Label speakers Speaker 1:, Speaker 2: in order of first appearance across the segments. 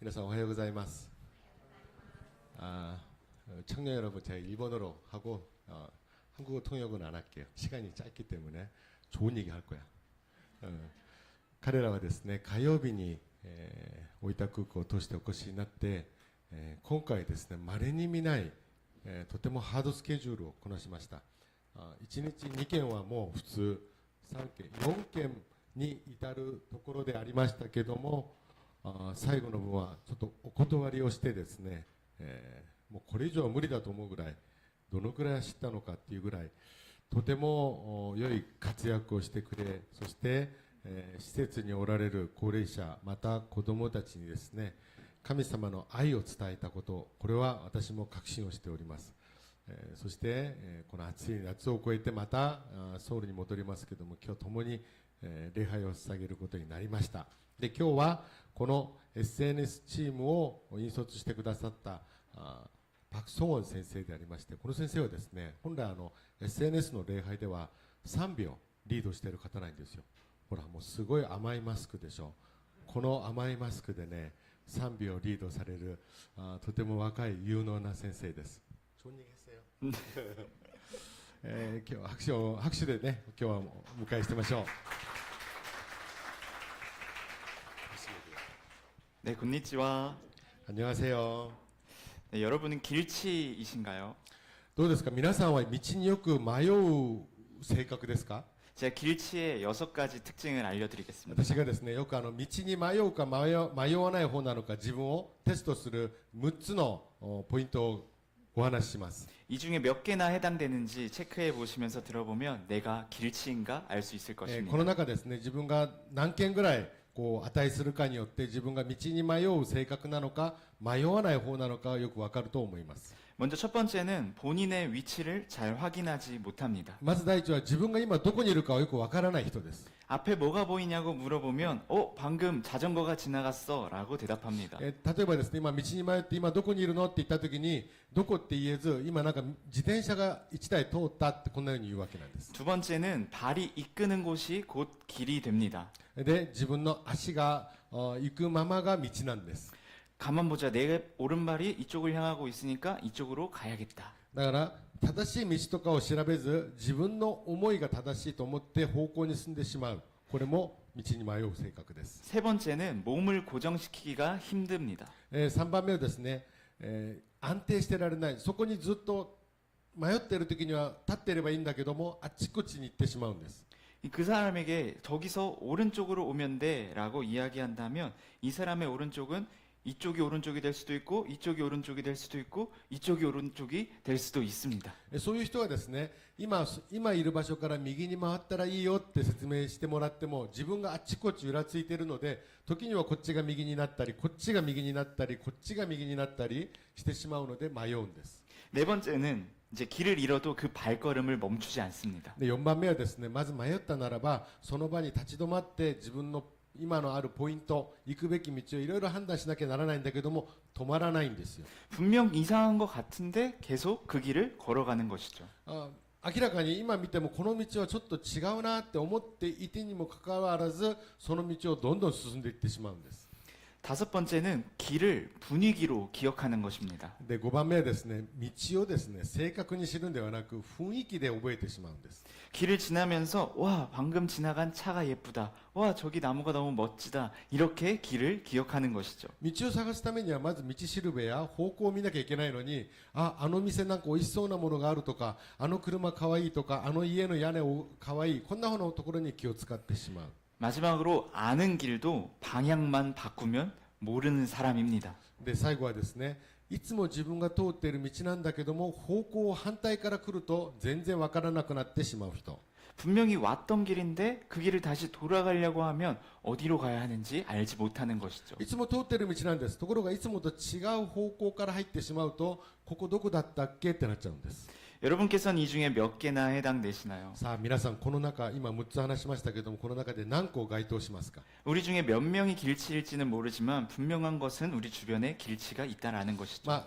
Speaker 1: 皆さんおはようございます。청년 여러분, 제가 일본어로 하고 한국어 통역은 안 할게요. 시간이 짧기 때문에 좋은 얘기 할 거야. 彼らはですね、火曜日に、大分空港を通してお越しになって、今回ですね、稀に見ない、とてもハードスケジュールをこなしました。1日2件はもう普通、3件、4件に至るところでありましたけども、最後の分はちょっとお断りをしてですね、もうこれ以上は無理だと思うぐらい、どのくらい知ったのかっていうぐらい、とても良い活躍をしてくれ、そして、施設におられる高齢者、また子どもたちにですね、神様の愛を伝えたこと、これは私も確信をしております。そして、この暑い夏を越えてまたソウルに戻りますけども、今日共に、礼拝を捧げることになりました。で、今日はこの SNS チームを引率してくださったパク・ソンウォン先生でありまして、この先生はですね、本来SNS の礼拝では3秒リードしている方なんですよ。ほら、もうすごい甘いマスクでしょ。この甘いマスクでね、3秒リードされるとても若い有能な先生です。今日は拍手でね、今日はお迎えしてみましょう。
Speaker 2: 네, konnichiwa.
Speaker 1: 안녕하세요.
Speaker 2: 네, 여러분은 길치이신가요?
Speaker 1: どうですか、皆さんは道によく迷う性格ですか？
Speaker 2: 제가 길치의 6가지 특징을 알려드리겠습니다.
Speaker 1: 私がですね、よく道に迷うか迷わない方なのか自分をテストする6つのポイントをお話しします。
Speaker 2: 이 중에 몇 개나 해당되는지 체크해 보시면서 들어보면 내가 길치인가 알 수 있을
Speaker 1: こ
Speaker 2: 것입니다.
Speaker 1: の中ですね、自分が何件ぐらい値するかによって自分が道に迷う性格なのか迷わない方なのかよくわかると思います。
Speaker 2: 먼저 첫 번째는 본인의 위치를 잘 확인하지 못합니다.
Speaker 1: まず第一は自分が今どこにいるかをよくわからない人です。
Speaker 2: 앞에 뭐가 보이냐고 물어보면 방금 자전거가 지나갔어 라고 대답합니다.
Speaker 1: 例えばですね、今道に迷って今どこにいるのって言った時にどこって言えず、今なんか自転車が1台通ったってこんなように言うわけなんです。
Speaker 2: 두 번째는 발이 이끄는 곳이 곧 길이 됩니다.
Speaker 1: で、自分の足が行くままが道なんです。
Speaker 2: 가만 보자. 내 오른발이 이쪽을 향하고 있으니까 이쪽으로 가야겠다.
Speaker 1: だから正しい道とかを調べず、自分の思いが正しいと思って方向に進んでしまう。これも道に迷う性格です。
Speaker 2: 세 번째는 몸을 고정시키기가 힘듭니다.
Speaker 1: 3番目はですね、安定してられない。そこにずっと迷っている時には立っていればいいんだけども、あっちこっちに行ってしまうんです。
Speaker 2: 그 사람에게 저기서 오른쪽으로 오면 돼 라고 이야기한다면 이 사람의 오른쪽은 이쪽이 오른쪽이 될 수도 있고 이쪽이 오른쪽이 될 수도 있고 이쪽이 오른쪽이 될 수도 있습니다.
Speaker 1: そういう人はですね、今いる場所から右に回ったらいいよって説明してもらっても、自分があっちこっちゆらついているので、時にはこっちが右になったり、こっちが右になったり、こっちが右になったりしてしまうので迷うんです。
Speaker 2: 네 번째는 이제 길을 잃어도 그 발걸음을 멈추지 않습니다.
Speaker 1: で、4番目はですね、まず迷ったならばその場に立ち止まって自分の今のあるポイント、行くべき道をいろいろ判断しなきゃならないんだけども止まらないんですよ。
Speaker 2: 분명 이상한 것 같은데 계속 그 길을 걸어가는 것이죠.
Speaker 1: 明らかに今見てもこの道はちょっと違うなって思っていてにもかかわらず、その道をどんどん進んでいってしまうんです。
Speaker 2: 다섯 번째는 길을 분위기로 기억하는 것입니다.
Speaker 1: で、5番目はですね、道をですね、正確に知るんではなく雰囲気で覚えてしまうんです。
Speaker 2: 길을 지나면서 와 방금 지나간 차가 예쁘다. 와 저기 나무가 너무 멋지다. 이렇게 길을 기억하는 것이죠.
Speaker 1: 道を探すためにはまず道しるべや方向を見なきゃいけないのに、あの店なんか美味しそうなものがあるとか、あの車かわいいとか、あの家の屋根かわいい、こんなところに気を使ってしまう。
Speaker 2: 마지막으로 아는 길도 방향만 바꾸면 모르는 사람입니다.
Speaker 1: で、最後はですね、いつも自分が通っている道なんだけども方向を反対から来ると全然わからなくなってしまう人。
Speaker 2: 분명히 왔던 길인데 그 길을 다시 돌아가려고 하면 어디로 가야 하는지 알지 못하는 것이죠.
Speaker 1: いつも通っている道なんです。ところがいつもと違う方向から入ってしまうと、ここどこだったっけってなっちゃうんです。
Speaker 2: 여러분께서는 이 중에 몇 개나 해당되시나요?
Speaker 1: さあ皆さん、この中今6つ話しましたけども、この中で何個該当しますか？
Speaker 2: 우리 중에 몇 명이 길치일지는 모르지만 분명한 것은 우리 주변에 길치가 있다라는 것이죠.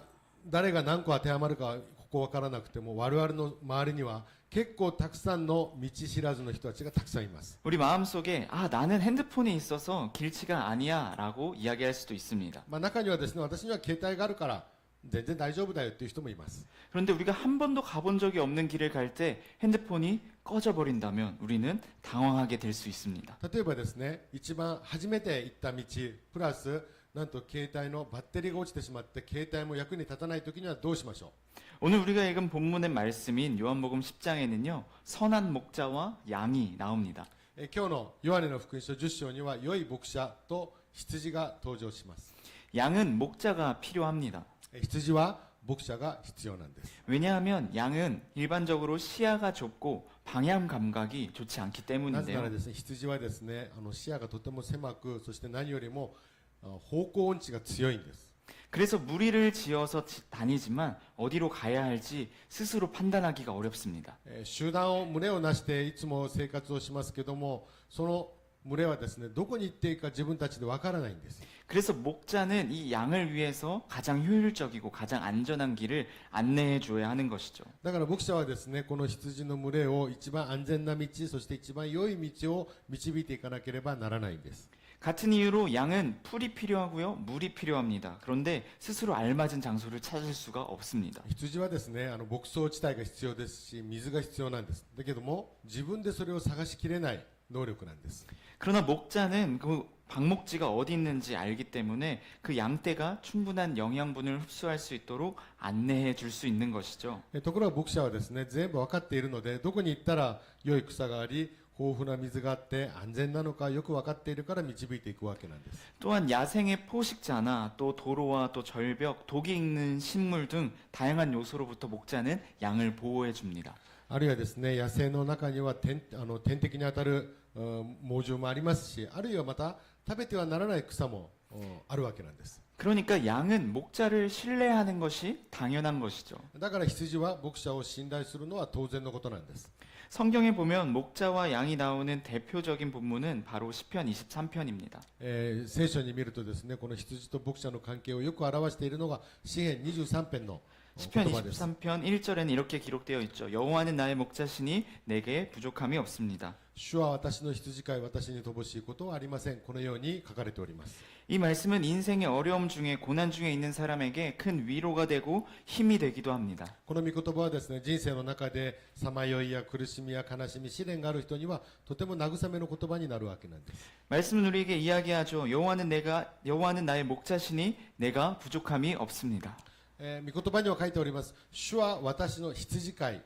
Speaker 1: 誰が何個当てはまるかここわからなくても我々の周りには結構たくさんの道知らずの人たちがたくさんいます。
Speaker 2: 우리 마음속에 나는 핸드폰이 있어서 길치가 아니야라고 이야기할 수도 있습니다.
Speaker 1: 中にはですね、私には携帯があるから全然大丈夫だよっていう人もいます。
Speaker 2: 그런데 우리가 한 번도 가본 적이 없는 길을 갈 때 핸드폰이 꺼져버린다면 우리는 당황하게 될 수 있습니다.
Speaker 1: 例えばですね、一番初めて行った道プラスなんと携帯のバッテリーが落ちてしまって携帯も役に立たない時にはどうしましょ
Speaker 2: 오늘 우리가 읽은 본문의 말씀인 요한복음 10장에는요 선한 목자와羊 나옵니다.
Speaker 1: う。今日のヨハネの福音書10章には良い牧者と羊が登場します。
Speaker 2: 양은 목자가 필요합니다.
Speaker 1: 羊は牧者が必要なんです。
Speaker 2: 왜냐하면 양은 일반적으로 시야가 좁고 방향 감각이 좋지 않기
Speaker 1: なぜなら
Speaker 2: 때문인데요.
Speaker 1: ですね、羊はですね、視野がとても狭く、そして何よりも方向音痴が強いんです。
Speaker 2: 그래서 무리를 지어서 다니지만 어디로 가야 할지 스스로 판단하기가 어렵습니다.
Speaker 1: 集団を群れをなしていつも生活をしますけども、その群れはですね、どこに行っていいか自分たちでわからないんです。
Speaker 2: 그래서 목자는 이 양을 위해서 가장 효율적이고 가장 안전한 길을 안내해 줘야 하는 것이죠.
Speaker 1: だから牧者はですね、この羊の群れを一番安全な道、そして一番良い道を導いていかなければならないんです。
Speaker 2: 같은 이유로 양은 풀이 필요하고요, 물이 필요합니다. 그런데 스스로 알맞은 장소를 찾을 수가 없습니다.
Speaker 1: 羊はですね、牧草地帯が必要ですし、水が必要なんです。だけども、自分でそれを探しきれない能力なんです。
Speaker 2: 그러나 목자는 그 방목지가 어디 있는지 알기 때문에 그 양떼가 충분한 영양분을 흡수할 수 있도록 안내해 줄 수 있는 것이죠.
Speaker 1: ところが牧者はですね、全部分かっているので、どこに行ったら良い草があり、豊富な水があって安全なのかよく分かっているから導いていくわけなんです。
Speaker 2: 또한 야생의 포식자나 또 도로와 또 절벽, 독이 있는 식물 등 다양한 요소로부터 목자는 양을 보호해 줍니다.
Speaker 1: あるいはですね、野生の中には天敵に当たる猛獣もありますし、あるいはまた食べてはならない草もあるわけなんです。
Speaker 2: 그러니까 양은 목자를 신뢰하는 것이 당연한 것이죠.
Speaker 1: だから羊は牧者を信頼するのは当然のことなんです。
Speaker 2: 성경에 보면 목자와 양이 나오는 대표적인 본문은 바로 시편 23편입니다.
Speaker 1: 聖書に見るとですね、この羊と牧者の関係をよく表しているのが詩編23編の言
Speaker 2: 시편
Speaker 1: 葉です。
Speaker 2: 23편 1절에는 이렇게 기록되어 있죠. 여호와는 나의 목자시니 내게 부족함이 없습니다.
Speaker 1: 主は私の羊飼い、私に乏しいことはありません。このように書かれております。
Speaker 2: 이 말씀은 인생의 어려움 중에 고난 중에 있는 사람에게 큰 위로가 되고 힘이 되기도 합니다.
Speaker 1: この御言葉はですね、人生の中でさまよいや苦しみや悲しみ、試練がある人にはとても慰めの言葉になるわけなんです。
Speaker 2: 말씀은 우리에게 이야기하죠. 여호와는 나의 목자시니 내가 부족함이 없습니다.
Speaker 1: 御言葉には書いております。主は私の羊飼い、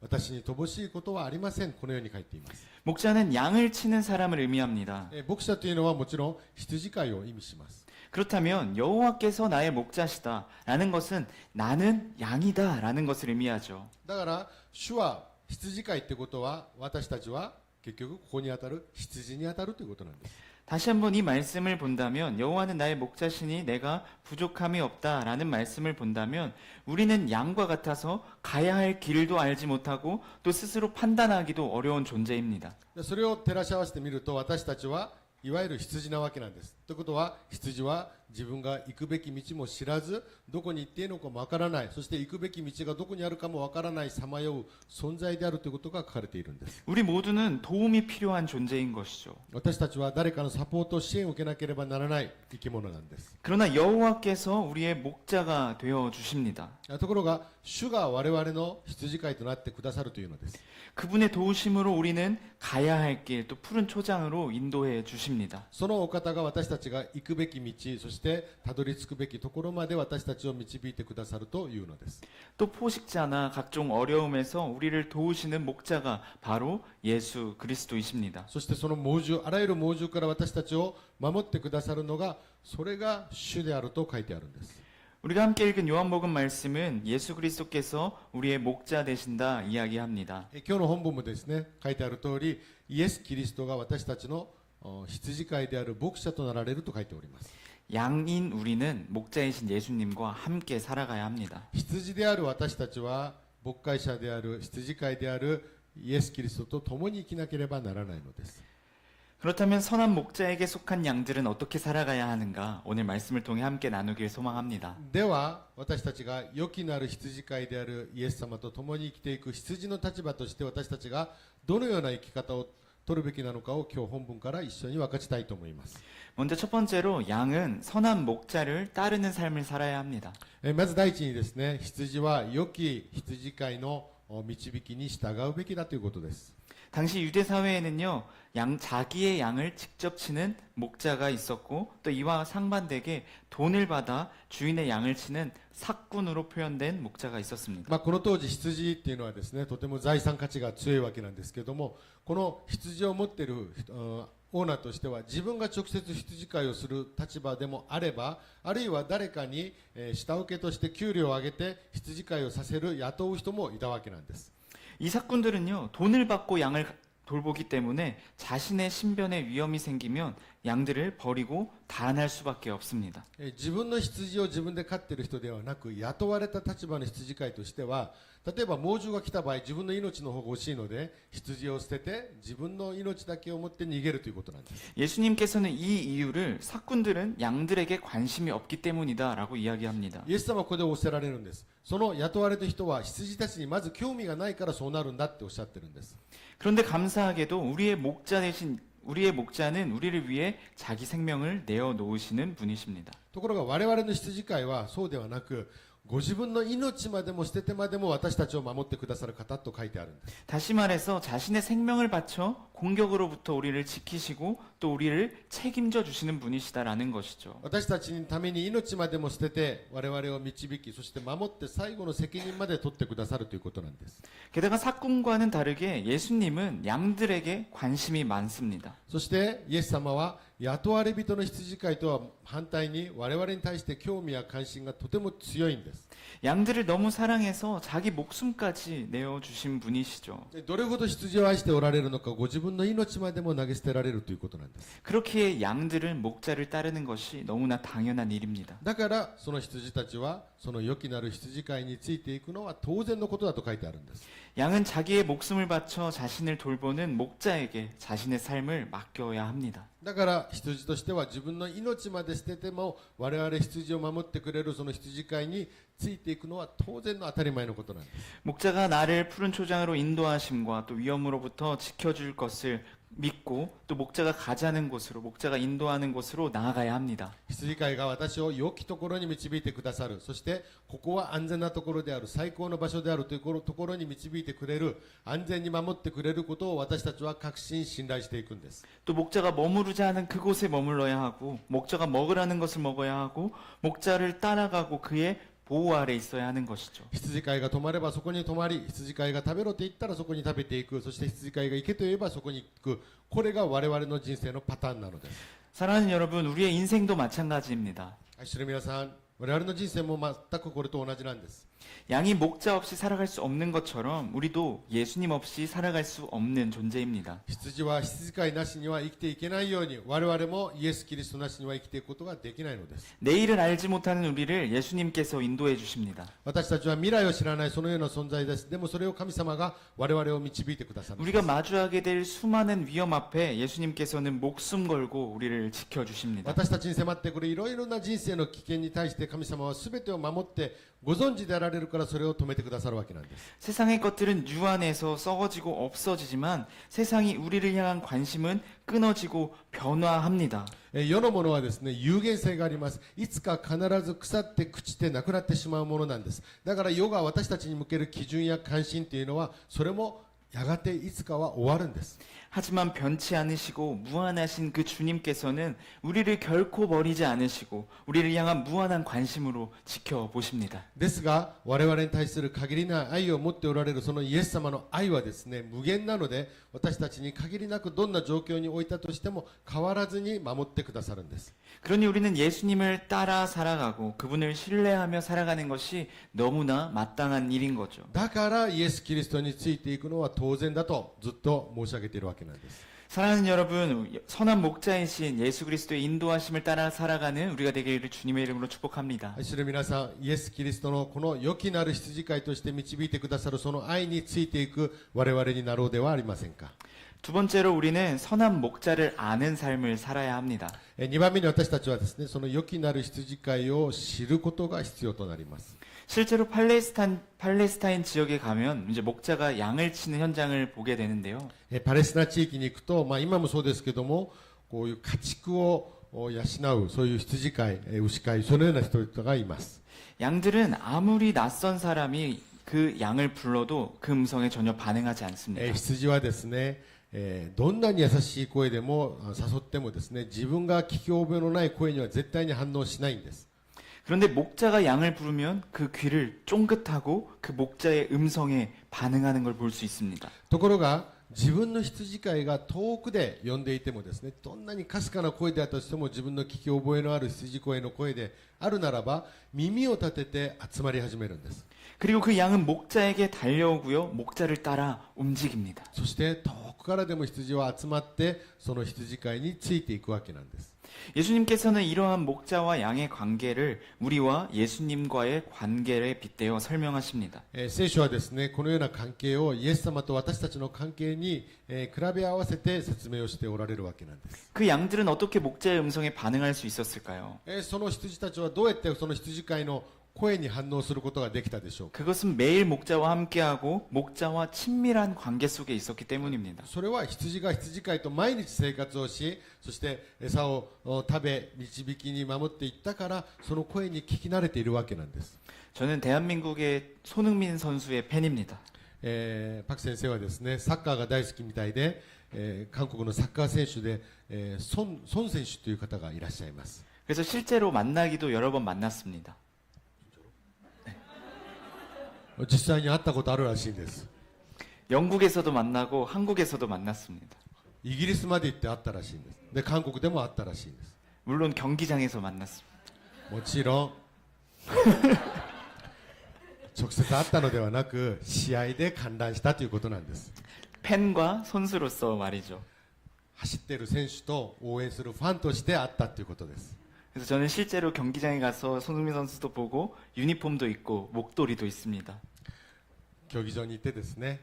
Speaker 1: 私に乏しいことはありません。このように書いています。
Speaker 2: 목자는 양을 치는 사람을 의미합니다.
Speaker 1: 牧者というのはもちろん羊飼いを意味します。
Speaker 2: 그렇다면 여호와께서 나의 목자시다라는 것은 나는 양이다라는 것을 의미하죠.
Speaker 1: だから主は羊飼いってことは私たちは結局ここに当たる羊に当たるということなんです。
Speaker 2: 다시 한번 이 말씀을 본다면 여호와는 나의 목자시니 내가 부족함이 없다라는 말씀을 본다면 우리는 양과 같아서 가야 할 길도 알지 못하고 또 스스로 판단하기도 어려운 존재입니다.
Speaker 1: それを照らし合わせてみると私たちはいわゆる羊なわけなんです。ということは羊は自分が行くべき道も知らず、どこに行っていいのかもわからない、そして行くべき道がどこにあるかもわからないさまよう存在であるということが書かれているんです。
Speaker 2: 우리 모두는 도움이 필요한 존재인 것이죠.
Speaker 1: 私たちは誰かのサポート支援を受けなければならない生き物なんです。
Speaker 2: 그러나 여호와께서 우리의 목자가 되어 주십니다.
Speaker 1: ところが主が我々の羊飼いとなってくださるというのです。
Speaker 2: 그분의 도우심으로 우리는 가야 할 길, 또 푸른 초장으로 인도해 주십니다.
Speaker 1: そのお方が私たちが行くべき道、そしてたどり着くべきところまで私たちを導いてくださるというのです。
Speaker 2: 또 포식자나 각종 어려움에서 우리를 도우시는 목자가 바로 예수 그리스도이십니다.
Speaker 1: そしてその猛獣、あらゆる猛獣から私たちを守ってくださるのが、それが主であると書いてあるんです。
Speaker 2: 우리가 함께 읽은 요한복음 말씀은 예수 그리스도께서 우리의 목자 되신다 이야기합니다.
Speaker 1: 今日の本文もですね、書いてある通り、イエス・キリストが私たちの羊飼いである牧者となられると書いております。
Speaker 2: 양인 우리는 목자이신 예수님과 함께 살아가야 합니다.
Speaker 1: 羊である私たちは牧会者である羊飼いであるイエス・キリストと共に生きなければならないのです。
Speaker 2: 그렇다면 선한 목자에게 속한 양들은 어떻게 살아가야 하는가? 오늘 말씀을 통해 함께 나누길 소망합니다.
Speaker 1: では私たちが良きなる羊飼いであるイエス様と共に生きていく羊の立場として私たちがどのような生き方を取るべきなのかを今日本文から一緒に分かちたいと思います。
Speaker 2: 먼저 첫 번째로 양은 선한 목자를 따르는 삶을 살아야 합니다.
Speaker 1: まず第一にですね、羊は良き羊飼いの導きに従うべきだということです。
Speaker 2: 당시 유대 사회에는요, 자기의 양을 직접 치는 목자가 있었고, 또 이와 상반되게 돈을 받아 주인의 양을 치는 삭군으로 표현된 목자가 있었습니다.
Speaker 1: この当時羊っていうのはですね、とても財産価値が強いわけなんですけども、この羊を持っているオーナーとしては自分が直接羊飼いをする立場でもあれば、あるいは誰かに下請けとして給料を上げて羊飼いをさせる雇う人もいたわけなんです。
Speaker 2: 이 삭군들은요, 돈을 받고 양을 돌보기 때문에 자신의 신변에 위험이 생기면 양들을 버리고 달아날 수밖에 없습니다.
Speaker 1: 自分の羊を自分で飼っている人ではなく、雇われた立場の羊飼いとしては、例えば猛獣が来た場合、自分の命の方が欲しいので羊を捨てて自分の命だけを持って逃げるということなんです。
Speaker 2: 예수님께서는 이 이유를 삭군들은 양들에게 관심이 없기 때문이다라고 이야기합니다.
Speaker 1: イエス様はここでおっしゃられるんです。その雇われた人は羊たちにまず興味がないからそうなるんだっておっしゃってるんです。
Speaker 2: 그런데 감사하게도 우리의 목자는 우리를 위해 자기 생명을 내어 놓으시는 분이십니다.
Speaker 1: ところが我々の羊飼いはそうではなく、ご自分の命までも捨ててまでも私たちを守ってくださる方と書いてあるんです。
Speaker 2: 다시 말해서 자신의 생명을 바쳐 공격으로부터 우리를 지키시고 또 우리를 책임져 주시는 분이시다라는 것이죠.
Speaker 1: 私たちのために命までも捨てて我々を導き、そして守って最後の責任まで取ってくださるということなんです。
Speaker 2: 게다가 삭군과는 다르게 예수님은 양들에게 관심이 많습니다.
Speaker 1: そしてイエス様は雇われ人の羊飼いとは反対に我々に対して興味や関心がとても強いんです。
Speaker 2: 양들을 너무 사랑해서 자기 목숨까지 내어 주신 분이시죠.
Speaker 1: どれほど羊を愛しておられるのか、ご自分の命までも投げ捨てられるということなんです。
Speaker 2: 그렇기에 양들은 목자를 따르는 것이 너무나 당연한 일입니다.
Speaker 1: だからその羊たちはその良きなる羊飼いについていくのは当然のことだと書いてあるんです。
Speaker 2: 양은 자기의 목숨을 바쳐 자신을 돌보는 목자에게 자신의 삶을 맡겨야 합니다.
Speaker 1: だから羊としては自分の命まで捨てても我々羊を守ってくれるその羊飼いについていくのは当然の当たり前のことなんです。
Speaker 2: 목자가 나를 푸른 초장으로 인도하심과 또 위험으로부터 지켜줄 것을 믿고 또 목자가 가자는 곳으로 목자가 인도하는 곳으로 나아가야 합니다.
Speaker 1: 羊飼いが私を良きところに導いてくださる、そしてここは安全なところである、最高の場所であるというところに導いてくれる、安全に守ってくれることを私たちは確信信頼していくんです。
Speaker 2: 또 목자가 머무르자 하는 그곳에 머물러야 하고 목자가 먹으라는 것을 먹어야 하고 목자를 따라가고 그의 보호 아래 있어야 하는 것이죠.
Speaker 1: 羊飼いが止まればそこに止まり、羊飼いが食べろと言ったらそこに食べていく、そして羊飼いが行けと言えばそこに行く、これが我々の人生のパターンなのです。
Speaker 2: 사랑하는 여러분, 우리의 인생도 마찬가지입니다.
Speaker 1: 愛してる皆さん、我々の人生も全くこれと同じなんです。
Speaker 2: 양이 목자 없이 살아갈 수 없는 것처럼 우리도 예수님 없이 살아갈 수 없는 존재입니다.
Speaker 1: 羊は羊飼いなしには生きていけないように、我々もイエス・キリストなしには生きていくことができないのです。
Speaker 2: 내일을 알지 못하는 우리를 예수님께서 인도해 주십니다.
Speaker 1: 私たちは未来を知らないそのような存在です。でもそれを神様が我々を導いてくださる。
Speaker 2: 우리가 마주하게 될 수많은 위험 앞에 예수님께서는 목숨 걸고 우리를 지켜 주십니다.
Speaker 1: 私たちに迫ってくるいろいろな人生の危険に対して神様は全てを守ってご存知であられるからそれを止めてくださるわけなんです。
Speaker 2: 세상의 것들은 유한해서 썩어지고 없어지지만 세상이 우리를 향한 관심은 끊어지고 변화합니다.
Speaker 1: 世のものはですね、有限性があります。いつか必ず腐って朽ちてなくなってしまうものなんです。だから世が私たちに向ける基準や関心というのはそれもやがていつかは終わるんです。
Speaker 2: 하지만 변치 않으시고 무한하신 그 주님께서는 우리를 결코 버리지 않으시고 우리를 향한 무한한 관심으로 지켜보십니다.
Speaker 1: ですが我々に対する限りない愛を持っておられるそのイエス様の愛はですね、無限なので私たちに限りなくどんな状況に置いたとしても変わらずに守ってくださるんです。
Speaker 2: 그러니 우리는 예수님을 따라 살아가고 그분을 신뢰하며 살아가는 것이 너무나 마땅한 일인 거죠.
Speaker 1: だからイエス・キリストについていくのは当然だとずっと申し上げているわけなんです。
Speaker 2: 사랑하는 여러분, 선한 목자이신 예수 그리스도의 인도하심을 따라 살아가는 우리가 되기를 주님의 이름으로 축복합니다.
Speaker 1: 愛する皆さん、イエス・キリストのこの良きなる羊飼いとして導いてくださるその愛についていく我々になろうではありませんか。
Speaker 2: 두 번째로 우리는 선한 목자를 아는 삶을 살아야 합니다.
Speaker 1: 2番目に私たちはですね、その良きなる羊飼いを知ることが必要となります。
Speaker 2: 실제로 팔레스타인 지역에 가면 이제 목자가 양을 치는 현장을 보게 되는데요.
Speaker 1: パレスチナ地域に行くと、今もそうですけども、こういう家畜を養う、そういう羊飼い、牛飼い、そのような人々がいます。
Speaker 2: 양들은 아무리 낯선 사람이 그 양을 불러도 그 음성에 전혀 반응하지 않습니다.
Speaker 1: 羊はですね、どんなに優しい声でも誘ってもですね、自分が聞き覚えのない声には絶対に反応しないんです。
Speaker 2: 그런데 목자가 양을 부르면 그 귀를 쫑긋하고 그 목자의 음성에 반응하는 걸 볼 수 있습니다.
Speaker 1: ところが自分の羊飼いが遠くで呼んでいてもですね、どんなにかすかな声であったとしても自分の聞き覚えのある羊声の声であるならば耳を立てて集まり始めるんです。
Speaker 2: 그리고 그 양은 목자에게 달려오고요. 목자를 따라 움직입니다.
Speaker 1: そして遠くからでも羊は集まってその羊飼いについていくわけなんです。
Speaker 2: 예수님께서는 이러한 목자와 양의 관계를 우리와 예수님과의 관계에 빗대어 설명하십니다.
Speaker 1: 聖書はですね、このような関係をイエス様と私たちの関係に比べ合わせて説明をしておられるわけなんです。
Speaker 2: 그 양들은 어떻게 목자의 음성에 반응할 수 있었을까요?
Speaker 1: その羊たちはどうやってその羊飼いの声に反応することができたでしょうか。
Speaker 2: 그것은 매일 목자와 함께하고 목자와 친밀한 관계 속에 있었기 때문입니다.
Speaker 1: それは羊が羊飼いと毎日生活をし、そして餌を食べ導きに守っていったからその声に聞き慣れているわけなんです。
Speaker 2: 저는 대한민국의 손흥민 선수의 팬입니다.
Speaker 1: パク先生はですね、サッカーが大好きみたいで、韓国のサッカー選手で、ソン選手という方がいらっしゃいます。
Speaker 2: 그래서 실제로 만나기도 여러 번 만났습니다.
Speaker 1: 実際に会ったことあるらしいんです。
Speaker 2: 영국에서도 만나고 한국에서도 만났습니다.
Speaker 1: イギリスまで行って会ったらしいんです。で、韓国でも会ったらしいんです。
Speaker 2: 물론 경기장에서 만났습니다.
Speaker 1: もちろん直接会ったのではなく試合で観覧したということなんです。
Speaker 2: 팬과 선수로서 말이죠.
Speaker 1: 走っている選手と応援するファンとして会ったということです。
Speaker 2: 그래서 저는 실제로 경기장에 가서 손흥민 선수도 보고 유니폼도 입고 목도리도 있습니다.
Speaker 1: 競技場に行ってですね、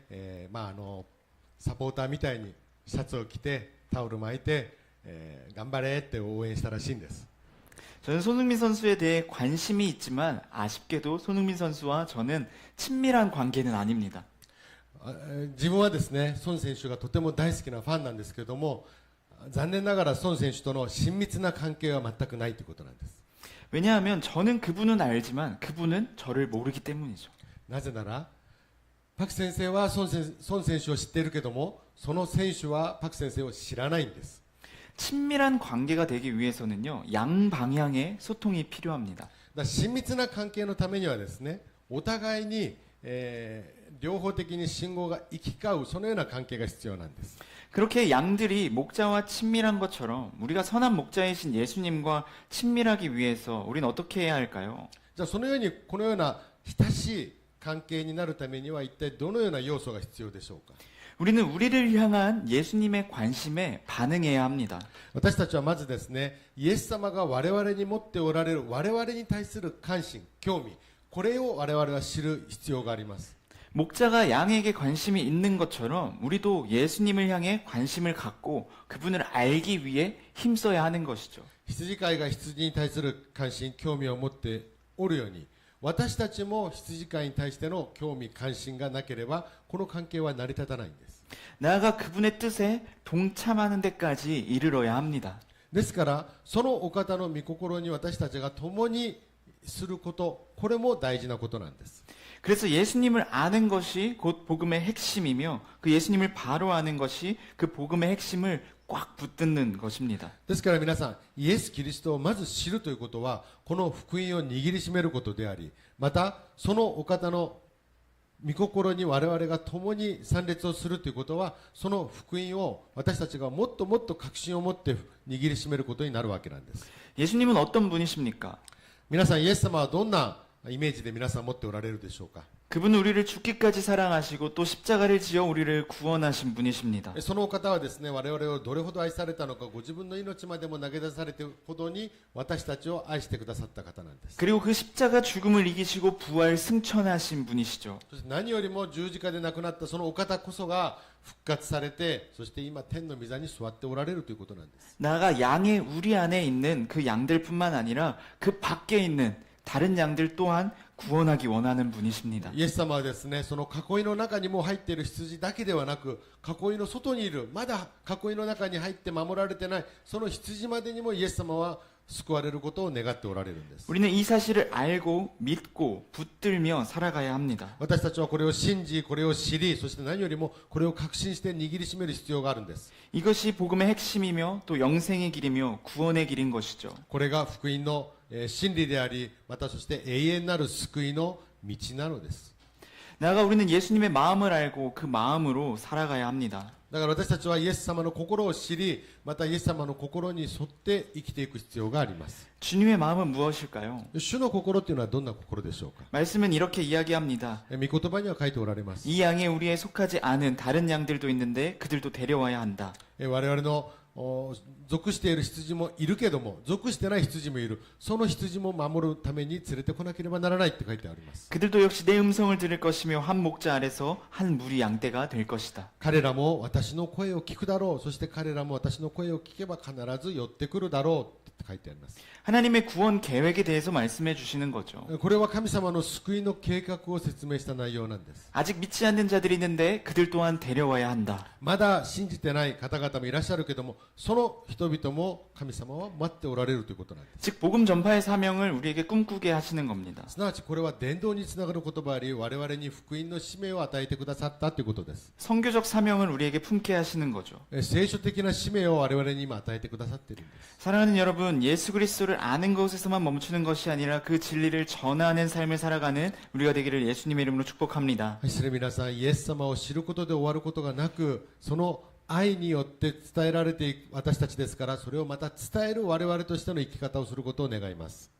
Speaker 1: サポーターみたいにシャツを着てタオル巻いて、頑張れって応援したらしいんです。
Speaker 2: 저는 손흥민 선수에 대해 관심이 있지만 아쉽게도 손흥민 선수와 저는 친밀한 관계는 아닙니다.
Speaker 1: 自分はですね、孫選手がとても大好きなファンなんですけれども、残念ながら孫選手との親密な関係は全くないということなんです。
Speaker 2: 왜냐하면 저는 그분은 알지만 그분은 저를 모르기 때문이죠.
Speaker 1: なぜならパク先生は孫選手を知っているけども、その選手はパク先生を知らないんです。
Speaker 2: 친밀한 관계가 되기 위해서는요, 양방향의 소통이 필요합니다.
Speaker 1: 親密な関係のためにはですね、お互いに、両方的に信号が行き交う、そのような関係が必要なんです。
Speaker 2: 그렇게 양들이 목자와 친밀한 것처럼 우리가 선한 목자이신 예수님과 친밀하기 위해서 우리는 어떻게 해야 할까요?
Speaker 1: じゃあそのようにこのような親しい関係になるためには一体どのような要素が必要でしょうか。
Speaker 2: 우리는 우리를 향한 예수님의 관심에 반응해야 합니다.
Speaker 1: 私たちはまずですね、イエス様が我々に持っておられる我々に対する関心、興味、これを我々は知る必要があります。
Speaker 2: 목자가 양에게 관심이 있는 것처럼 우리도 예수님을 향해 관심을 갖고 그분을 알기 위해 힘써야 하는 것이죠.
Speaker 1: 羊飼いが羊に対する関心、興味を持っておるように、私たちも羊飼いに対しての興味、関心がなければこの関係は成り立たないんです。
Speaker 2: 나아가 그분의 뜻에 동참하는 데까지 이르러야 합니다.
Speaker 1: ですからそのお方の御心に私たちが共にすること、これも大事なことなんです。
Speaker 2: 그래서 예수님을 아는 것이 곧 복음의 핵심이며 그 예수님을 바로 아는 것이 그 복음의 핵심을 꽉 붙드는 것입니다.
Speaker 1: ですから皆さん、イエス・キリストをまず知るということはこの福音を握りしめることであり、またそのお方の御心に我々が共に参列をするということは、その福音を私たちがもっともっと確信を持って握りしめることになるわけなんです。
Speaker 2: 예수님은 어떤 분이십니까?
Speaker 1: 皆さん、イエス様はどんなイメージで皆さん持っておられるでしょうか。
Speaker 2: 그분은 우리를 죽기까지 사랑하시고 또 십자가를 지어 우리를 구원하신 분이십니다.
Speaker 1: そのお方はですね、我々をどれほど愛されたのか、ご自分の命までも投げ出されているほどに私たちを愛してくださった方なんです。
Speaker 2: 그리고 그 십자가 죽음을 이기시고 부활 승천하신 분이시죠.
Speaker 1: そして何よりも十字架で亡くなったそのお方こそが復活されて、そして今天の御座に座っておられるということなんです。
Speaker 2: 나가 양의 우리 안에 있는 그 양들뿐만 아니라 그 밖에 있는 다른 양들 또한 구원하기 원하는 분이십니다.
Speaker 1: イエス様はですね、その囲いの中にも入っている羊だけではなく、囲いの外にいる、まだ囲いの中に入って守られてないその羊までにもイエス様は救われることを願っておられるんです。
Speaker 2: 우리는 이 사실을 알고 믿고 붙들며 살아가야 합니다.
Speaker 1: 私たちはこれを信じ、これを知り、そして何よりもこれを確信して握りしめる必要があるんです。
Speaker 2: 이것이 복음의 핵심이며 또 영생의 길이며 구원의 길인 것이죠.
Speaker 1: これが福音の真理であり、またそして永遠なる救いの道なのです。
Speaker 2: 나아가 우리는 예수님의 마음을 알고 그 마음으로 살아가야 합니다.
Speaker 1: だから私たちはイエス様の心を知り、またイエス様の心に沿って生きていく必要があります。
Speaker 2: 주님의 마음은 무엇일까요?
Speaker 1: 主の心というのはどんな心でしょうか。
Speaker 2: 말씀은 이렇게 이야기합니다.
Speaker 1: 御言葉には書いておられます。
Speaker 2: 이 양에 우리에 속하지 않은 다른 양들도 있는데 그들도 데려와야 한다.
Speaker 1: 我々の属している羊もいるけども、属してない羊もいる。その羊も守るために連れてこなければならないって書いてあります。
Speaker 2: 그들도 역시 내 음성을 들을 것이며 한 목자 아래서 한 무리 양떼가 될 것이다.
Speaker 1: 彼らも私の声を聞くだろう。そして彼らも私の声を聞けば必ず寄ってくるだろうって書いてあります。
Speaker 2: 하나님의 구원 계획에 대해서 말씀해 주시는 거죠.
Speaker 1: これは神様の救いの計画を説明した内容なんです。
Speaker 2: 아직 믿지 않는 자들이 있는데 그들 또한 데려와야 한다.
Speaker 1: まだ信じてない方々もいらっしゃるけども、その人々も神様は待っておられるということなんです。
Speaker 2: 즉 복음 전파의 사명을 우리에게 꿈꾸게 하시는 겁니다.
Speaker 1: すなわちこれは伝道につながる言葉あり、我々に福音の使命を与えてくださったということです。
Speaker 2: 선교적 사명을 우리에게 품게 하시는 거죠.
Speaker 1: 聖書的な使命を我々に今与えてくださっているんです。
Speaker 2: 사랑하는 여러분, 예수 그리스도를 아는 것에서만 멈추는 것이 아니라 그 진리를 전하는 삶을 살아가는 우리가 되기를 예수님의 이름으로 축복합니다.
Speaker 1: 愛する皆さん、イエス様を知ることで終わることがなく、その愛によって伝えられていく私たちですから、それをまた伝える我々としての生き方をすることを願います。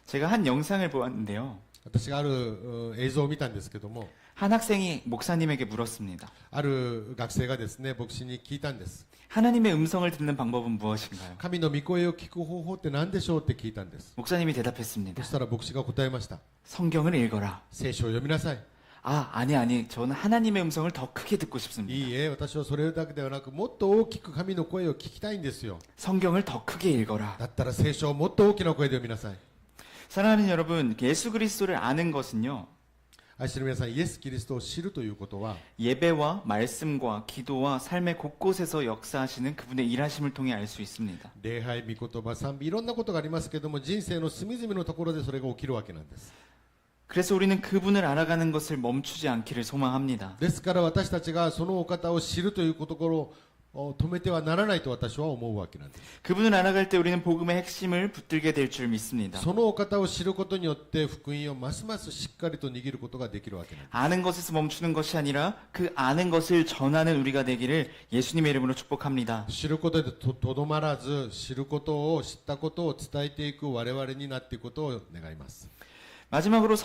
Speaker 2: 제가 한 영상을 보았는데요.
Speaker 1: 私がある映像を見たんですけども、
Speaker 2: 한 학생이 목사님에게 물었습니다.
Speaker 1: ある学生がですね、牧師に聞いたんです。
Speaker 2: 하나님의 음성을 듣는 방법은 무엇인가요?
Speaker 1: 神の御声を聞く方法って何でしょうって聞いたんです。
Speaker 2: 목사님이 대답했습니다.
Speaker 1: そしたら牧師が答えました。
Speaker 2: 성경을 읽어라.
Speaker 1: 聖書を読みなさい。
Speaker 2: 아니, 저는 하나님의 음성을 더 크게 듣고 싶습니다.
Speaker 1: いいえ、私はそれだけではなく、もっと大きく神の声を聞きたいんですよ。
Speaker 2: 성경을 더 크게 읽어라.
Speaker 1: だったら聖書をもっと大きな声で読みなさい。
Speaker 2: 사랑하는 여러분, 예수 그리스도를 아는 것은요.
Speaker 1: 愛する皆さん、イエス・キリストを知るということは、
Speaker 2: 예배와 말씀과 기도와 삶의 곳곳에서 역사하시는 그분의 일하심을 통해 알 수 있습니다.
Speaker 1: 礼拝、御言葉、賛美、いろんなことがありますけども、人生の隅々のところでそれが起きるわけなんです。
Speaker 2: 그래서 우리는 그분을 알아가는 것을 멈추지 않기를 소망합니다.
Speaker 1: ですから私たちがそのお方を知るというところを止めてはならないと私は思うわけなんです。
Speaker 2: 그분을 알아갈 때 우리는 복음의 핵심을 붙들게 될 줄 믿습니다.
Speaker 1: そのお方を知ることによって福音をますますしっかりと握ることができるわけなんです。
Speaker 2: 아는 것에서 멈추는 것이 아니라 그 아는 것을 전하는 우리가 되기를 예수님의 이름으로 축복합니다.
Speaker 1: 知ることでとどまらず、知ることを知ったことを伝えていく我々になっていくことを願います。
Speaker 2: 마지막으로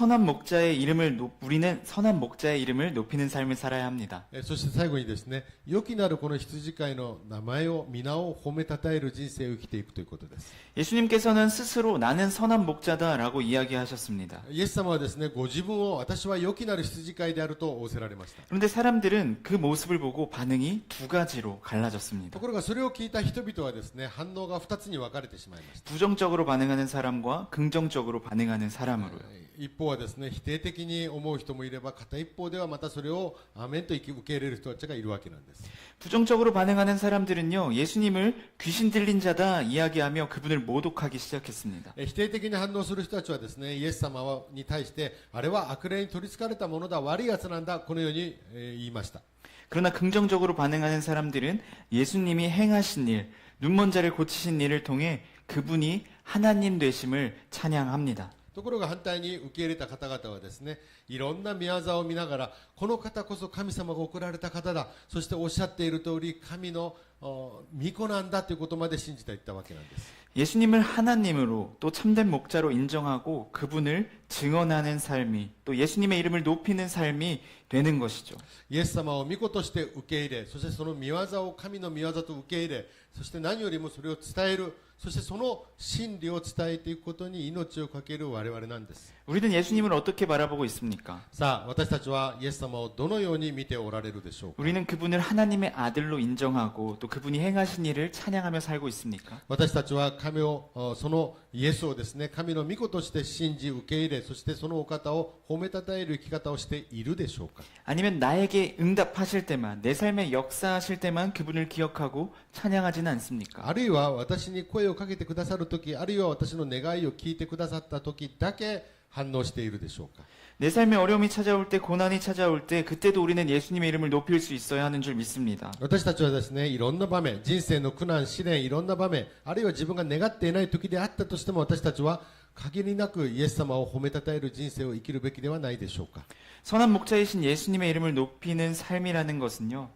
Speaker 2: 우리는 선한 목자의 이름을 높이는 삶을 살아야 합니다.
Speaker 1: そして最後にですね、良きなるこの羊飼いの名前を皆を褒めたたえる人生を生きていくということです。
Speaker 2: 예수님께서는 스스로 나는 선한 목자다라고 이야기하셨습니다.
Speaker 1: イエス様はですね、ご自分を私は良きなる羊飼いであると仰せられました。
Speaker 2: 그런데 사람들은 그 모습을 보고 반응이 두 가지로 갈라졌습니다.
Speaker 1: ところがそれを聞いた人々はですね、反応が2つに分かれてしまいました。
Speaker 2: 부정적으로 반응하는 사람과 긍정적으로 반응하는 사람으로요.
Speaker 1: 一方はですね、否定的に思う人もいれば、片一方ではまたそれをアーメンと受け入れる人たちがいるわけなんです。
Speaker 2: 부정적으로 반응하는 사람들은요, 예수님을 귀신 들린 자다 이야기하며 그분을 모독하기 시작했습니다.
Speaker 1: 否定的に反応する人たちはですね、イエス様に対して、あれは悪霊に取り憑かれたものだ、悪いやつなんだ、このように言いました。
Speaker 2: 그러나 긍정적으로 반응하는 사람들은 예수님이 행하신 일, 눈먼 자를 고치신 일을 통해 그분이 하나님 되심을 찬양합니다.
Speaker 1: ところが反対に受け入れた方々はですね、いろんな見業を見ながら、この方こそ神様が送られた方だ、そしておっしゃっている通り神の御子なんだということまで信じていったわけなんです。
Speaker 2: 예수님을 하나님으로 또 참된 목자로 인정하고 그분을 증언하는 삶이 또 예수님의 이름을 높이는 삶이 되는 것이죠.
Speaker 1: イエス様を御子として受け入れ、そしてその見業を神の見業と受け入れ、そして何よりもそれを伝える、そしてその真理を伝えていくことに命をかける我々なんです。
Speaker 2: 우리는 예수님을 어떻게 바라보고 있습니까?
Speaker 1: さあ、私たちはイエス様をどのように見ておられるでしょうか。
Speaker 2: 우리는 그분을 하나님의 아들로 인정하고 또 그분이 행하신 일을 찬양하며 살고 있습니까?
Speaker 1: 私たちは神を、そのイエスをですね、神の御子として信じ受け入れ、そしてそのお方を褒めたたえる生き方をしているでしょうか。
Speaker 2: 아니면 나에게 응답하실 때만 내 삶에 역사하실 때만 그분을 기억하고 찬양하지는 않습니까?
Speaker 1: あるいは私に声をかけてくださるとき、あるいは私の願いを聞いてくださったときだけ反応しているでしょうか。
Speaker 2: 내 삶에 어려움이 찾아올 때 고난이 찾아올 때 그때도 우리는 예수님의 이름을 높일 수 있어야 하는 줄 믿습니다.
Speaker 1: 私たちはですね、いろんな場面、人生の苦難、試練、いろんな場面、あるいは自分が願っていない時であったとしても、私たちは限りなくイエス様を褒めたたえる人生を生きるべきではないでしょうか。
Speaker 2: 선한 목자이신 예수님의 이름을 높이는 삶이라는 것은요.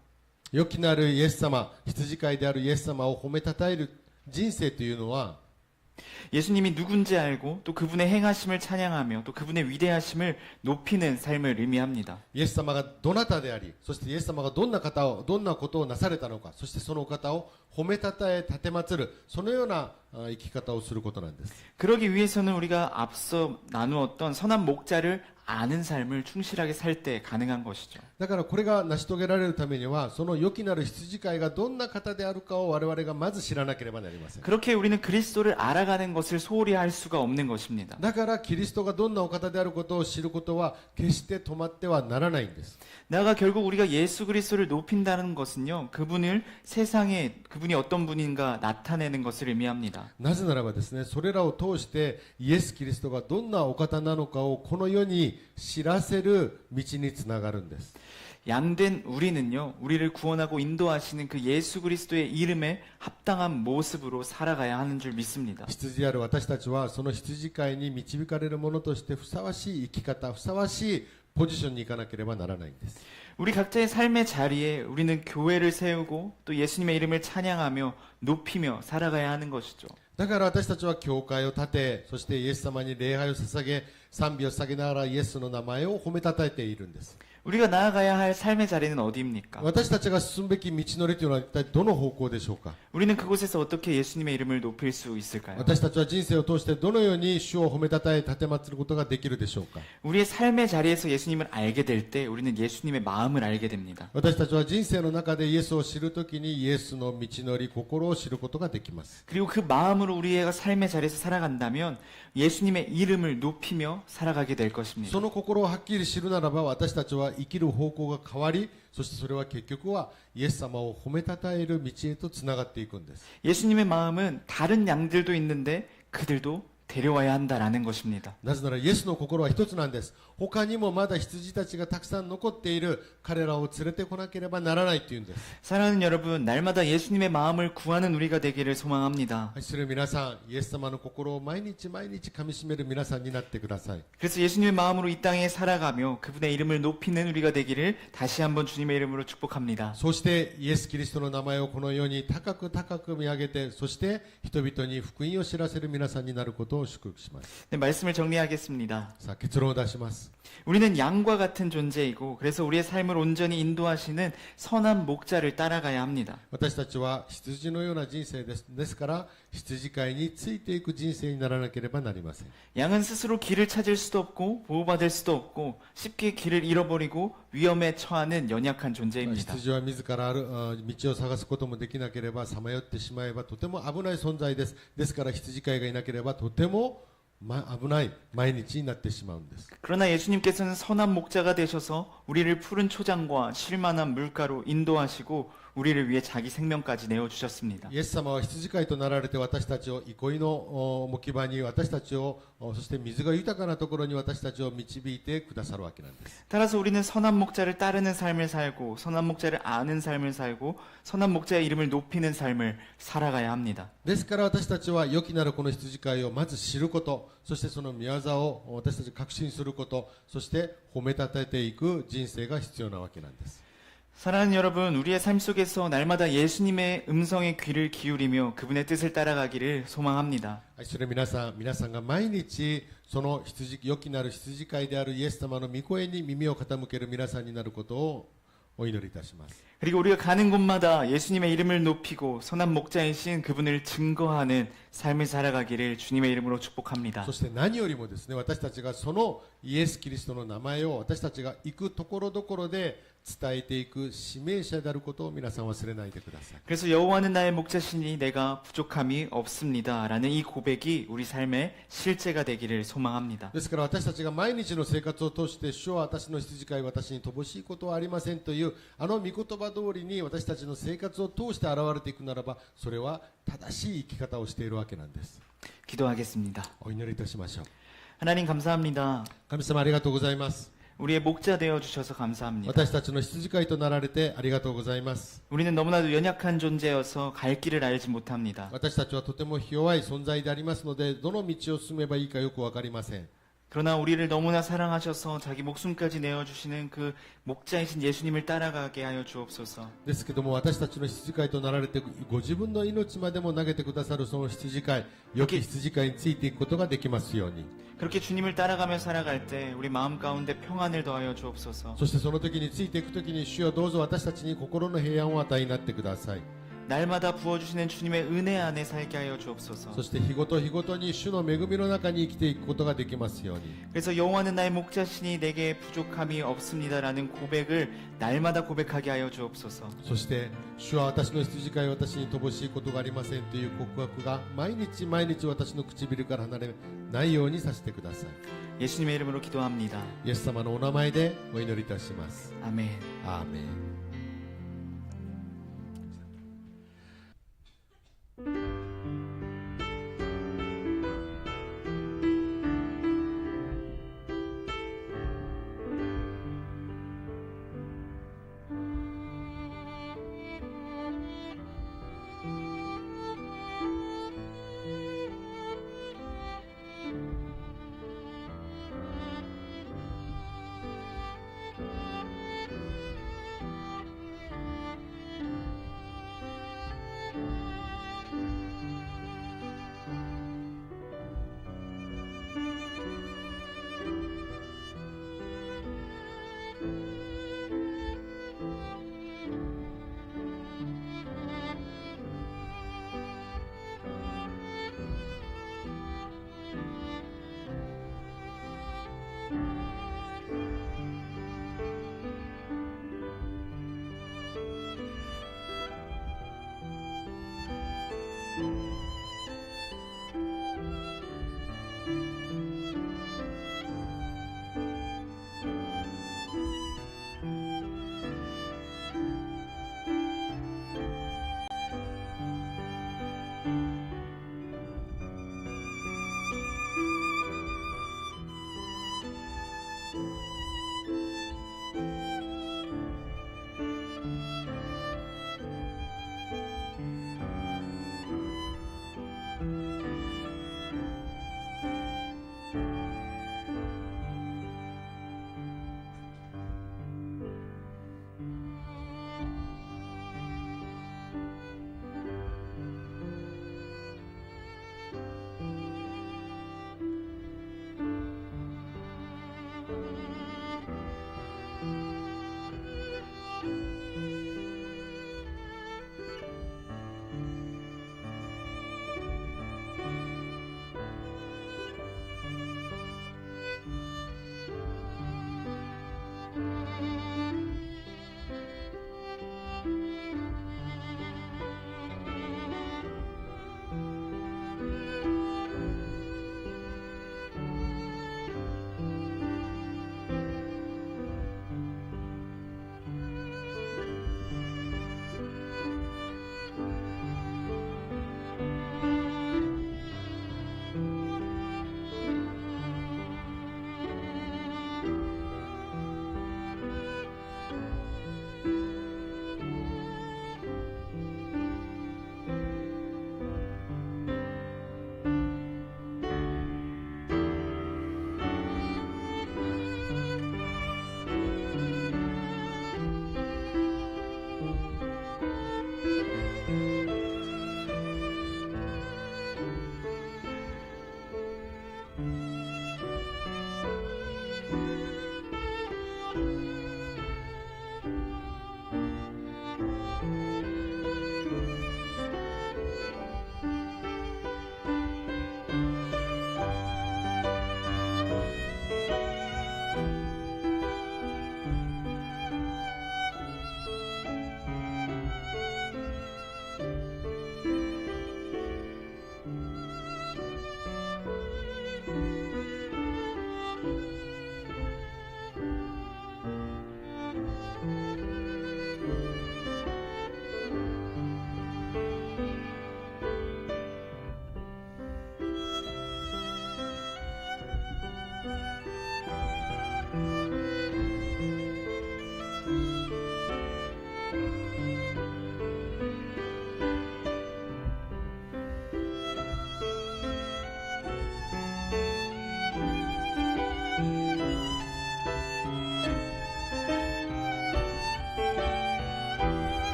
Speaker 1: 良きなるイエス様、羊飼いであるイエス様を褒めたたえる人生というのは、
Speaker 2: 예수님이 누군지 알고 또 그분의 행하심을 찬양하며 또 그분의 위대하심을 높이는 삶을 의미합니다.
Speaker 1: イエス様がどなたであり、そしてイエス様がどんなことをなされたのか、そしてそのお方を褒めたたえ、奉る、そのような生き方をすることなんです。
Speaker 2: 그러기 위해서는 우리가 앞서 나누었던 선한 목자를 아는 삶을 충실하게 살 때 가능한 것이죠.
Speaker 1: だからこれが成し遂げられるためには、その良きなる羊飼いがどんな方であるかを我々がまず知らなければなりません。
Speaker 2: 그렇게 우리는 그리스도를 알아가는 것을 소홀히 할 수가 없는 것입니다.
Speaker 1: だからキリストがどんなお方であることを知ることは決して止まってはならないんです。
Speaker 2: 나아가 결국 우리가 예수 그리스도를 높인다는 것은요. 그분을 세상에 그분이 어떤 분인가 나타내는 것을 의미합니다.
Speaker 1: なぜならばですね、それらを通してイエス・キリストがどんなお方なのかをこの世に知らせる道につながるんです。
Speaker 2: 양된 우리는요. 우리를 구원하고 인도하시는 그 예수 그리스도의 이름에 합당한 모습으로 살아가야 하는 줄 믿습니다.
Speaker 1: 羊である私たちはその羊飼いに導かれるものとしてふさわしい生き方、ふさわしいポジションに行かなければならないんです。
Speaker 2: 우리 각자의 삶의 자리에 우리는 교회를 세우고 또 예수님의 이름을 찬양하며 높이며 살아가야 하는 것이죠.
Speaker 1: だから私たちは教会を建て、そしてイエス様に礼拝を捧げ、賛美を捧げながらイエスの名前を褒めたたえているんです。
Speaker 2: 우리가 나아가야 할 삶의 자리는 어디입니까?
Speaker 1: 私たちが進むべき道のりというのは一体どの方向でしょうか。
Speaker 2: 우리는 그곳에서 어떻게 예수님의 이름을 높일 수 있을까요?
Speaker 1: 私たちは人生を通してどのように主を褒めたたえ、奉ることができるでしょうか。
Speaker 2: 우리의 삶의 자리에서 예수님을 알게 될 때 우리는 예수님의 마음을 알게 됩니다.
Speaker 1: 私たちは人生の中でイエスを知るときにイエスの道のり、心を知ることができます。
Speaker 2: 그리고 그 마음으로 우리가 삶의 자리에서 살아간다면 예수님의 이름을 높이며 살아가게 될 것입니다.
Speaker 1: その心をはっきり知るならば、私たちは生きる方向が変わり、そしてそれは結局はイエス様を褒めたたえる道へとつながっていくんです。
Speaker 2: 예수님의 마음은 다른 양들도 있는데 그들도 데려와야 한다라는 것입니다.
Speaker 1: なぜならイエスの心は一つなんです。他にもまだ羊たちがたくさん残っている、彼らを連れてこなければならないというんです。
Speaker 2: 사랑하는 여러분, 날마다 예수님의 마음을 구하는 우리가 되기를 소망합니다.
Speaker 1: 愛する皆さん、イエス様の心を毎日毎日噛み締める皆さんになってください。
Speaker 2: 그래서 예수님의 마음으로 이 땅에 살아가며 그분의 이름을 높이는 우리가 되기를 다시 한번 주님의 이름으로 축복합니다.
Speaker 1: そしてイエス・キリストの名前をこの世に高く高く見上げて、そして人々に福音を知らせる皆さんになることを祝福します。
Speaker 2: 네, 말씀을 정리하겠습니다.
Speaker 1: さあ、結論を出します。
Speaker 2: 우리는 양과 같은 존재이고 그래서 우리의 삶을 온전히 인도하시는 선한 목자를 따라가야 합니다.
Speaker 1: 私たちは羊のような人生です。ですから羊飼いについていく人生にならなければなりません。
Speaker 2: 양은 스스로 길을 찾을 수도 없고 보호받을 수도 없고 쉽게 길을 잃어버리고 위험에 처하는 연약한 존재입니다.
Speaker 1: 羊は自ら道を探すこともできなければ、さまよってしまえばとても危ない存在です。ですから羊飼いがいなければとても危ない毎日になってしまうんです。
Speaker 2: 그러나 예수님께서는 선한 목자가 되셔서 우리를 푸른 초장과 쉴만한 물가로 인도하시고 우리를 위해 자기 생명까지 내어 주셨습니다.
Speaker 1: イエス様は羊飼いとなられて私たちを憩いの木場に私たちをそして水が豊かなところに私たちを導いてくださるわけなんです。
Speaker 2: 따라서 우리는 선한 목자를 따르는 삶을 살고 선한 목자를 아는 삶을 살고 선한 목자의 이름을 높이는 삶을 살아가야 합니다.
Speaker 1: ですから私たちは良きなるこの羊飼いをまず知ること、そしてその御業を私たち確信すること、そして褒めたたえていく人生が必要なわけなんです。
Speaker 2: 사랑하는 여러분, 우리의 삶 속에서 날마다 예수님의 음성에 귀를 기울이며 그분의 뜻을 따라가기를 소망합니다.
Speaker 1: 愛する皆さんが毎日その良きなる羊飼いであるイエス様の御声に耳を傾ける皆さんになることをお祈りいたします。
Speaker 2: 그리고 우리가 가는 곳마다 예수님의 이름을 높이고 선한 목자이신 그분을 증거하는 삶을 살아가기를 주님의 이름으로 축복합니다.
Speaker 1: そして何よりもですね、私たちがそのイエス・キリストの名前を私たちが行くところどころで伝えていく使命者であることを皆さん忘れないでください。
Speaker 2: 그래서 여호와는 나의 목자시니 내가 부족함이 없습니다라는 이 고백이 우리 삶의 실제가 되기를 소망합니다.
Speaker 1: ですから私たちが毎日の生活を通して主は私の羊飼い、私に乏しいことはありませんというあの御言葉通りに私たちの生活を通して現れていくならば、それは正しい生き方をしているわけなんです。
Speaker 2: 기도하겠습니다.
Speaker 1: お祈りいたしましょう。
Speaker 2: 하나님 감사합니다.
Speaker 1: 神様ありがとうございます。
Speaker 2: 우리의 목자 되어 주셔서 감사합니다.
Speaker 1: 私たちの羊飼いとなられてありがとうございます。
Speaker 2: 우리는 너무나도 연약한 존재여서 갈 길을 알지 못합니다.
Speaker 1: 私たちはとても弱い存在でありますので、どの道を進めばいいかよくわかりません。
Speaker 2: 그러나 우리를 너무나 사랑하셔서 자기 목숨까지 내어주시는 그 목자이신 예수님을 따라가게 하여 주옵소서.
Speaker 1: ですけども私たちの羊飼いとなられてご自分の命までも投げてくださるその羊飼い、良き羊飼いについていくことができますように。
Speaker 2: 그렇게 주님을 따라가며 살아갈 때 우리 마음 가운데 평안을 더하여 주옵소서.
Speaker 1: そしてその時についていく時に主よどうぞ私たちに心の平安を与えになってください。
Speaker 2: 날마다 부어주시는 주님의 은혜 안에 살게 하여 주옵소서.
Speaker 1: そして日ごと日ごとに主の恵みの中に生きていくことができますように。
Speaker 2: 그래서 여호와는 나의 목자시니 내게 부족함이 없습니다라는 고백을 날마다 고백하게 하여 주옵소서.
Speaker 1: そして主は私の羊飼い、私に乏しいことがありませんという告白が毎日毎日私の唇から離れないようにさせてください。
Speaker 2: 예수님의 이름으로 기도합니다.
Speaker 1: イエス様のお名前でお祈りいたします。
Speaker 2: 아멘.
Speaker 1: アーメン。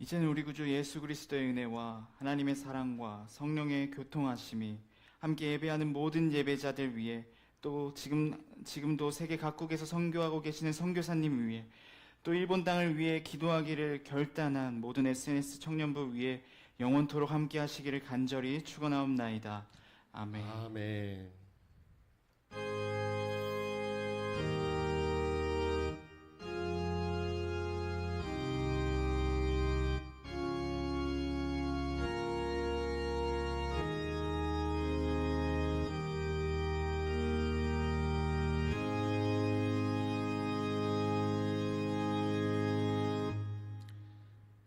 Speaker 2: 이제는 우리 구주 예수 그리스도의 은혜와 하나님의 사랑과 성령의 교통하심이 함께 예배하는 모든 예배자들 위해 또 지금도 세계 각국에서 선교하고 계시는 선교사님 위해 또 일본 땅을 위해 기도하기를 결단한 모든 SNS 청년부 위에 영원토록 함께 하시기를 간절히 축원하옵나이다. 아멘.
Speaker 1: 아멘.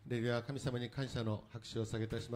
Speaker 1: レビューは神様に感謝の拍手を下げたします。